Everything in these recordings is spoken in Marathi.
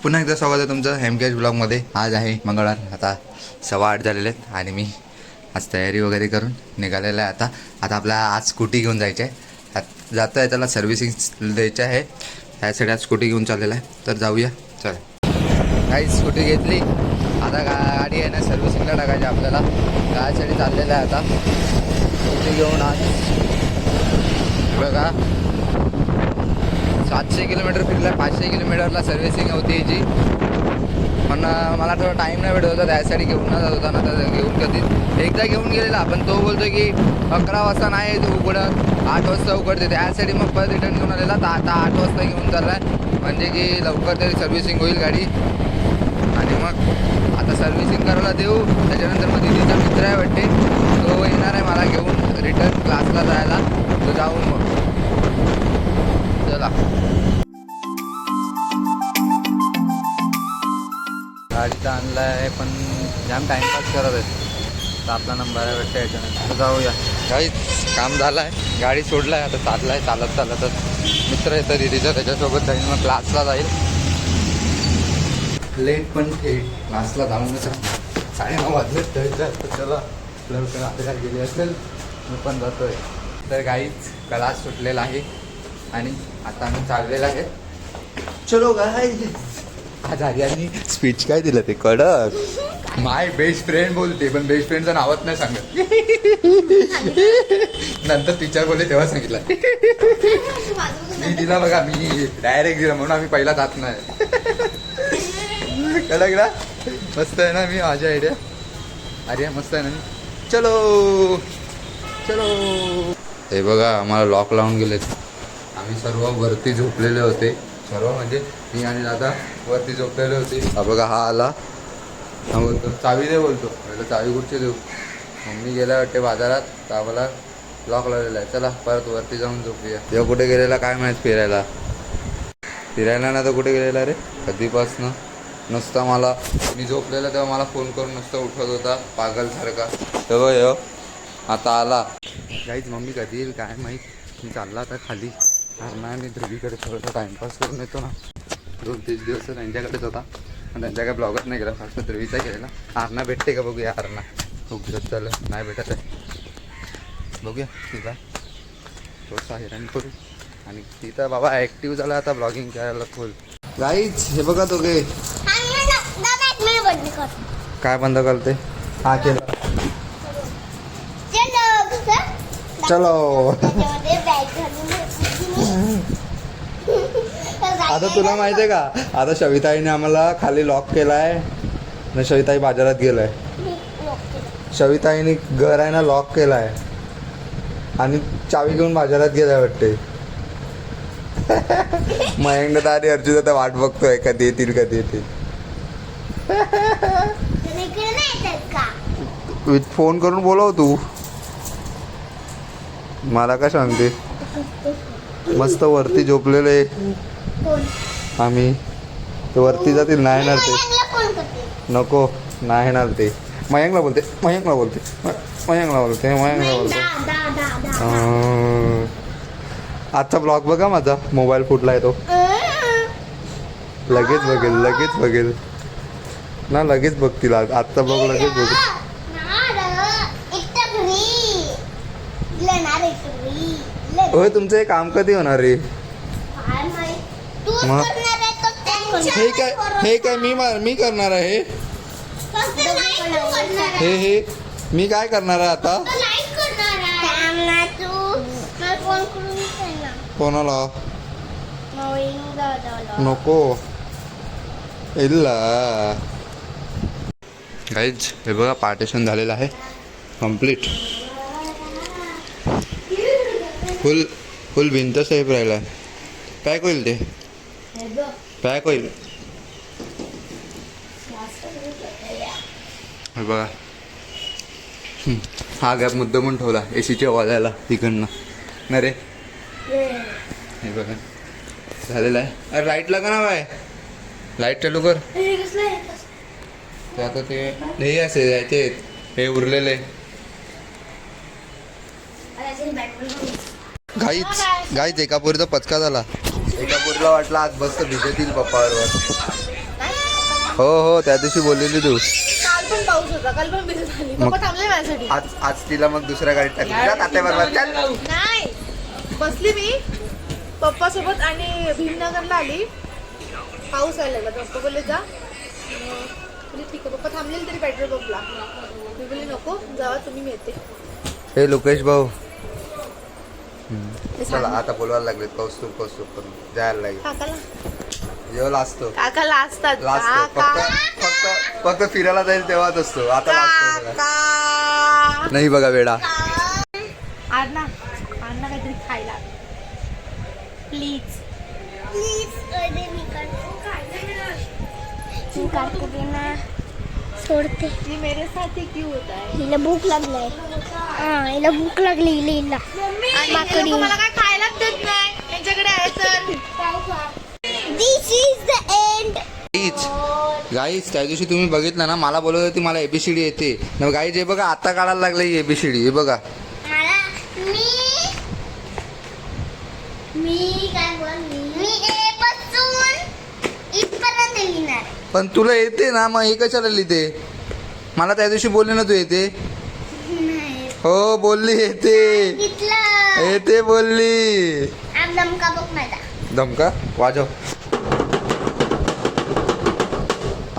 पुन्हा एकदा स्वागत आहे तुमचं हेमकेश ब्लॉगमध्ये. आज आहे मंगळवार, आता 8:15 झालेले आहेत आणि मी आज तयारी वगैरे करून निघालेला आहे. आता आपल्याला आज स्कूटी घेऊन जायची आहे. जातं आहे, त्याला सर्व्हिसिंग द्यायचं आहे, त्यासाठी आज स्कूटी घेऊन चाललेला आहे. तर जाऊया, चला. काही स्कूटी घेतली, आता गाडी आहे ना सर्व्हिसिंगला टाकायची आपल्याला. गाडीसाठी चाललेलं आहे आता स्कूटी घेऊन. आज बघा 700 किलोमीटर फिरला, 500 किलोमीटरला सर्व्हिसिंग होती याची. पण मला थोडा टाईम नाही भेटत होता, त्यासाठी घेऊन जात होता ना. तर घेऊन कधी एकदा घेऊन गेलेला, पण तो बोलतो की 11 वाजता नाही तो उघडत, 8 वाजता उघडते. त्यासाठी मग परत रिटर्न घेऊन आलेला. तर आता 8 वाजता घेऊन चालला आहे, म्हणजे की लवकर तरी सर्व्हिसिंग होईल गाडी. आणि मग आता सर्व्हिसिंग करायला देऊ. त्याच्यानंतर मग दिदीचा मित्र आहे वाटते, तो येणार आहे मला घेऊन रिटर्न क्लासला जायला. तो जाऊ मग, चला. गाडीचा आणला आहे, पण जाम टाईमपास करत आहे. तर आपला नंबर आहे वाटतं याच्यानंतर जाऊया. काहीच काम झालं आहे, गाडी सोडला आहे, आता चालला आहे चालतच. मित्र येतं दिदीचा, त्याच्यासोबत जाईल, मग क्लासला जाईल. लेट पण थेट क्लासला जाऊनच 9:30 वाजले. तर चला लवकर आपल्याला गेली असेल, मी पण जातोय. तर गाईच क्लास सुटलेला आहे आणि आता आम्ही चाललेला आहे. चलो गाईज. आज आर्यानी स्पीच काय दिलं ते कडक. माय बेस्ट फ्रेंड बोलते, पण बेस्ट फ्रेंडचं नावच नाही सांगत. नंतर टीचर बोलले तेव्हा सांगितलं. मी दिला बघा, मी डायरेक्ट दिला, म्हणून आम्ही पहिला जात नाही. कडक ना, मस्त आहे ना. मी माझी आयडिया आर्या मस्त आहे ना. चलो चलो. हे बघा, आम्हाला लॉक लावून गेलेत. आम्ही सर्व वरती झोपलेले होते, सर्व म्हणजे मी आणि दादा वरती झोपलेले होते. हा बघा, हा आला, हा बोलतो चावी दे, बोलतो. म्हटलं चावी कुठची देऊ. मम्मी गेल्या वाटते बाजारात, तर आम्हाला लॉक लावलेला आहे. चला परत वरती जाऊन झोपूया. तेव्हा कुठे गेलेला काय माहीत, फिरायला ना. तर कुठे गेलेला रे कधीपासनं. नुसता मला, मी झोपलेला तेव्हा मला फोन करून नुसता उठवत होता पागलसारखा. तेव्हा येऊ आता आला. काहीच मम्मी कधी येईल काय माहीत. मी चालला आता खाली. नाही, मी ध्रुवीकडे थोडंसं टाईमपास करून येतो ना. 2-3 दिवस त्यांच्याकडेच होता, पण त्यांच्या काय ब्लॉगच नाही केला, फक्त ध्रुवीचा केलेला. आरणा भेटते का बघूया. आरणा खूप चाललं, नाही भेटत आहे. बघूया तिला थोडंसं हैराण करू. आणि तिथं बाबा ॲक्टिव्ह झाला आता ब्लॉगिंग करायला फुल. गाईच हे बघा तो गे काय बंद करते. हा केला, चलो. आता तुला माहिती आहे का, आता शविताईने आम्हाला खाली लॉक केला आहे ना. शविताई बाजारात गेलाय. शविताईने घर आहे ना लॉक केला आहे आणि चावी घेऊन बाजारात गेलाय वाटते. मयंक आणि अर्जुन आता वाट बघतोय कधी येतील. फोन करून बोलव तू, मला काय सांगते. मस्त वरती झोपलेले आम्ही. ते वरती जातील, नाही येणार ते. नको, नाही येणार ते. मयंकला बोलते. आजचा ब्लॉग बघा माझा, मोबाईल फुटलाय तो. लगेच बघेल ना, लगेच बघतील. आजचा ब्लॉग लगेच बघेल. होय, तुमचं हे काम कधी होणार रे. मग हे काय मी करणार आहे. हे मी काय करणार आहे आता. कोणाला नको इल्ला. गाईज हे बघा, पार्टिशन झालेलं आहे कम्प्लीट. फुल भिंत सेफ राहिला. पॅक होईल ते, पॅक होईल. हे बघा, हा गॅप मुद्दामून ठेवला एसीच्या वाजायला तिकडनं ना रे. हे बघा झालेलं आहे. अरे लाईट लागा ना बाय, लाईट चालू कर. ते आता ते असे याचे हे उरलेले. गाईच एका पोरीचा पचका झाला. एका पोरीला वाटला आज बसत भिजतील पप्पावर. हो हो त्या दिवशी बोललेली तू. काल पण पाऊस होता, काल पण भिजत झाली. पप्पा थांबले माझ्यासाठी. आज तिला मग दुसऱ्या गाडीत टाकली जा तात्या बरोबर चल. नाही बसली मी पप्पा सोबत आणि भीमनगरला आली. पाऊस यायला लागला. पप्पा बोलले जा. बोलले ठीक आहे. पप्पा थांबलेले तरी पेट्रोल पंपला. मी बोलली नको जावा तुम्ही, मी येते. हे लोकेश भाऊ चला आता बोलवायला लागलेत. कौस्तुभ करून जायला लागेल. काकाला जेव्हा लाजतो काकाला असतात. लाजतो फक्त फिरायला जाईल तेव्हाच असतो. आता लाजतो नाही बघा वेडा. आज ना काहीतरी खायला प्लीज सोडते. ये मेरे साथ ही क्यों होता है? हिला भूक लागलाय. हा हिला भूक लागली हिला. माकडी मला काय खायलाच देत नाही. यांच्याकडे आहे तर दिस इज द एंड. गाईज त्या दिवशी तुम्ही बघितलं ना मला बोलत होती मला एबीसीडी येते ना. गाईज हे बघा आता काढायला लागलं एबीसीडी. हे बघा मी काय बोलली. मी ए पासून इथपर्यंत लिहिणार. पण तुला येते ना मग हे कशाला लिहिते. मला त्या दिवशी बोलले ना तू येते. नाही हो बोलली येते घेतलं. येते बोलली. आम दमका बघ माझा. दमका वाजव.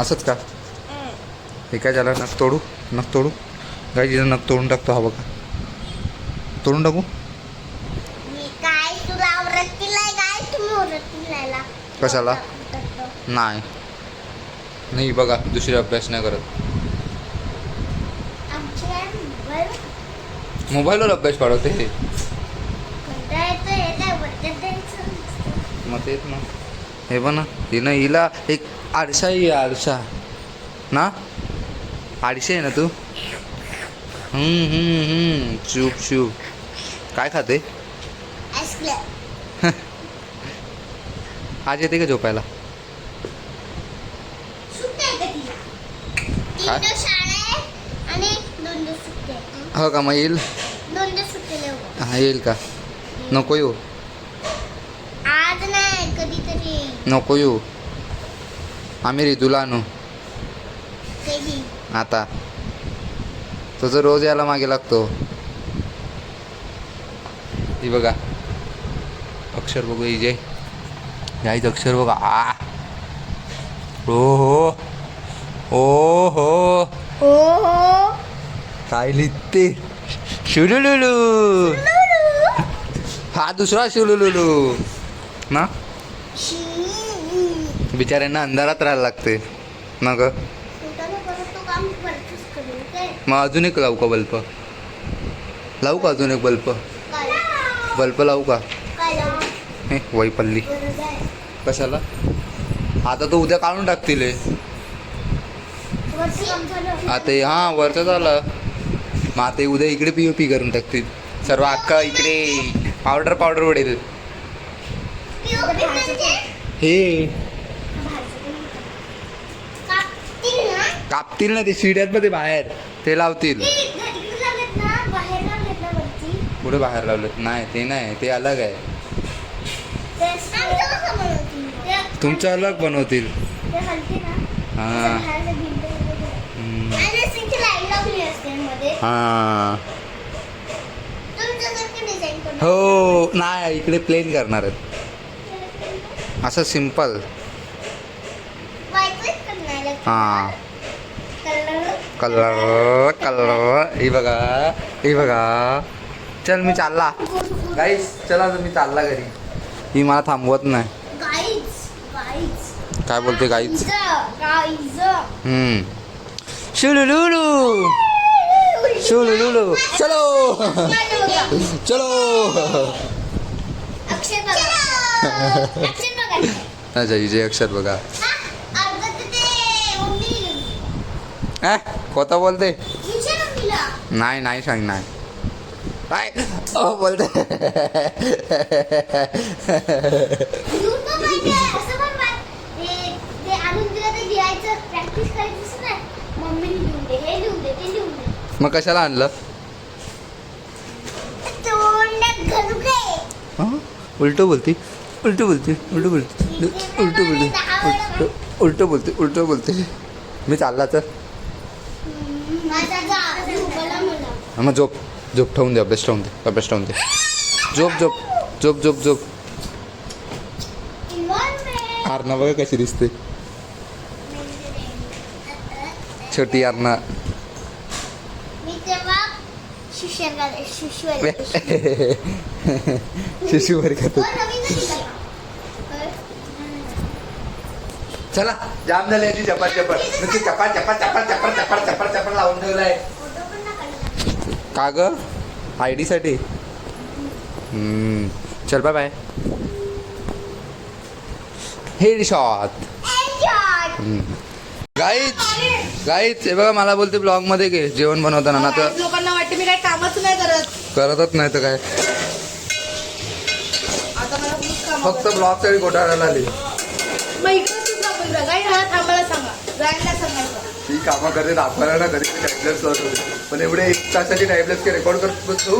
असंच का हे काय झालं. नख तोडू गाई जिथं नख तोडून टाकतो. हा बघा तोडून टाकू. मी काय तुला आवरत दिलाय काय तुम्ही आवरत दिलायला. कशाला नाही बघा दुसरी अभ्यास नाही करत. आमच्या मोबाईलवर अभ्यास पाठवते हे. कंटाळा येतो. हे काय वरती द्यायचं. मग तेच ना. हे बघ ना हिनं हिला एक आरसा आहे. आरसा ना आरसे आहे ना तू. चूप काय खाते. आईस्क्रीम. आज येते का झोपायला. सुट्ट्या आहे का तिला. काय? 3 दिवस शाळा आहे आणि 2 दिवस सुट्टी आहे. हो का मग येईल. 2 दिवस सुट्टी लेऊ. हा येईल का. नको येऊ आज नाही कधीतरी. नको येऊ. आम्ही रितूला आणू कधी. आता. तुझं रोज यायला मागे लागतो. ही बघा अक्षर बघू इजे यायच अक्षर बघा. ओ हो हो काय लिहिते. शिवलुलुलू. हा दुसरा शिवलुलुलू ना. बिचाऱ्यांना अंधारात राहायला लागते ना ग. मग अजून एक लावू का बल्ब. लावू का अजून एक बल्ब लावू का. हे वैपल्ली कशाला. आता तो उद्या काढून टाकतील हे. आता हां वरचं झालं. मग आता उद्या इकडे POP करून टाकतील सर्व. अख्खा इकडे पावडर उडेल. हे कापतील ना ते शिड्यात मध्ये बाहेर ते लावतील. पुढे बाहेर लावलेत नाही ते नाही ते अलग आहे. तुमचं अलग बनवतील. हां हां हो नाही इकडे प्लेन करणार आहेत असं सिम्पल. हां कलर ही बघा चल मी चालला. गाईस चला मी चालला घरी. ही मला थांबवत नाही. काय बोलते गाईच. शिवलुलुलू चलो अच्छा विजय अक्षर बघा. कोता बोलते नाही सांगणार काय बोलते. मग कशाला आणलं. उलट बोलती उलट बोलते मी चालला तर माझा झोपला मला. मग झोप ठेवून दे, अभ्यास ठेवून दे झोप. आरणा बघा कशी दिसते, छोटी आरणा. मी तेव्हा शिष्य शिशू वर्गात. चला जाम झाली याची चपात नुसती चपात लावून ठेवलाय. का ग ID साठी? चल बाय. Head shot. गाईच हे बघा मला बोलते ब्लॉग मध्ये घे जेवण बनवताना ना तर लोकांना वाटते मी काही कामच नाही करतच नाही तर काय, आता मला खूप काम फक्त ब्लॉग साठी घोटाळ्याला आली. मग इकडे गाई राहत आम्हाला सांगा, जायला सांगायचं. ती कामं करते दाखवायला ना कधी टाईपलेस होते, पण एवढे 1 तासाची टाईपलेस के रेकॉर्ड करत बसतो.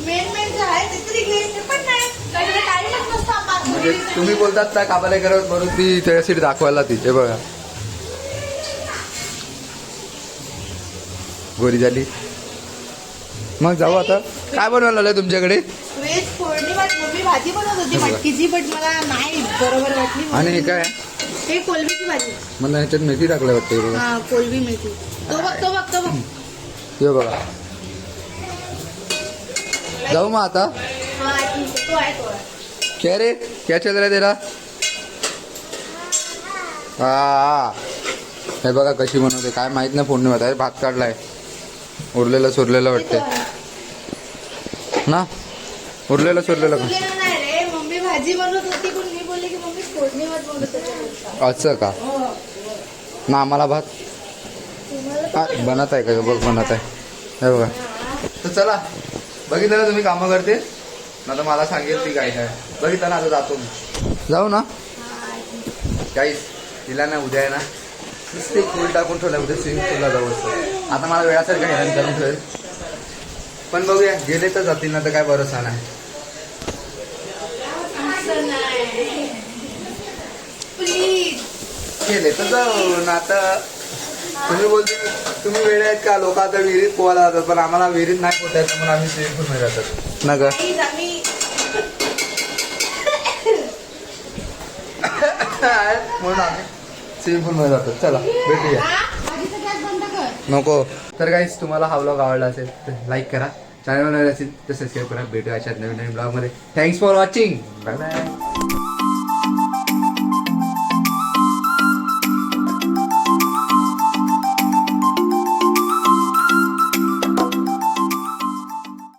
मेन जे आहे ते तरी घ्यायचे पण नाही, टाईमच नसतो आम्हाला. म्हणजे तुम्ही बोलतात ना कामाला करत म्हणून ती त्याच्यासाठी दाखवायला ती. हे बघा गोरी झाली. मग जाऊ आता. काय बनवायला आलंय तुमच्याकडे? व्हेज पौर्णिमा मम्मी भाजी बनवत होती मटकीची, बट मला नाही बरोबर वाटली. आणि हे काय? हे कोलबीची भाजी. मला ह्याच्यात मेथी टाकलं वाटतं. हे बघा, हा कोलबी मेथी. तो बघ हे बघा. जाऊ मग आता. हा तो आहे. क्या रे क्या चल रहा है तेरा? हा हे बघा कशी बनवते काय माहित नाही. फोडणी आहे भात काढलाय उरलेलं सोरलेलं वाटते ना. उरलेलं सोरलेलं का नाही रे, मम्मी भाजी बनवत होती पण मी बोलले की मम्मी फोडणी भात बनवत होती. असं का ना. आम्हाला भात बनत आहे का बघ बनत आहे. हे बघा. तर चला बघितलं ना तुम्ही कामं करते ना तर मला सांगेल ती काय काय. बघितलं ना आता जातो मी. जाऊ ना काहीच तिला ना उद्या आहे ना नुसते फुल टाकून ठेवलं उद्या स्विमिंग पूलला जाऊ असं. आता मला वेळासारखं हैराण करून ठेवेल पण बघूया गेले तर जातील ना तर काय भरोसा नाही. गेले तर जाऊ ना. आता तुम्ही बोलते तुम्ही वेळ आहेत का लोक आता विहिरीत पोहायला जातात पण आम्हाला विहिरीत नाही पोहायचं म्हणून आम्ही स्विमिंग पूलमध्ये जातात ना ग. म्हणून आम्ही स्विमिंग पूलमध्ये जातो. चला भेटूया. नको तर काहीच तुम्हाला हा व्लॉग आवडला असेल तर लाईक करा, चॅनल बनवले असेल तर सबस्क्राईब करा. भेटूया अशात नवीन ब्लॉगमध्ये. Thanks for watching. Bye bye.